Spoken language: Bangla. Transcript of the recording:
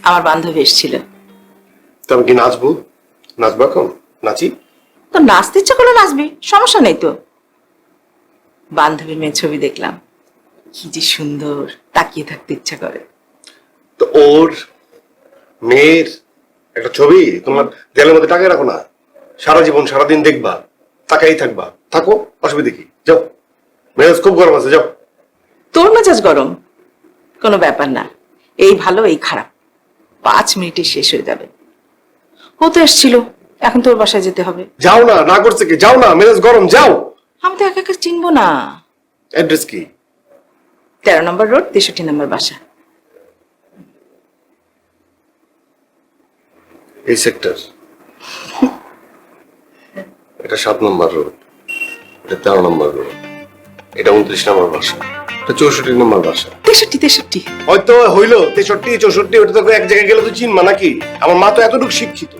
আমার বান্ধবী এসেছিল। তবে কি নাচবো? নাচবো এখন? নাচি? তো নাচতে ইচ্ছা করলে নাচবি, সমস্যা নেই তো। বান্ধবীর মেয়ের ছবি দেখলাম, কি যে সুন্দর, তাকিয়ে থাকতে ইচ্ছা করে। তো ওর মেয়ের একটা ছবি তোমার দেয়ালের মধ্যে টাকা রাখো না, সারা জীবন সারাদিন দেখবা, তাকাই থাকবা। থাকো, অসুবিধা কি? যাও, মেজাজ খুব গরম আছে, যাও। তোর মেজাজ গরম? কোনো ব্যাপার না, এই ভালো এই খারাপ 5 মিনিটে শেষ হয়ে যাবে। ও তো এসছিল, এখন তোর বাসায় যেতে হবে। যাও না, না করছে কি? যাও না, মেজাজ গরম, যাও। আমি তো একা একা চিনবো না। অ্যাড্রেস কি? 13 নম্বর রোড, 63 নম্বর বাসা। এই সেক্টর। এটা 7 নম্বর রোড, এটা 13 নম্বর রোড, এটা 29 নম্বর বাসা, এটা 64 নম্বর বাসা। 63 হয়তো হইলো 63 64, ওটা তো এক জায়গায় গেলে তো চিনবা নাকি? আমার মা তো এতটুকু শিক্ষিত।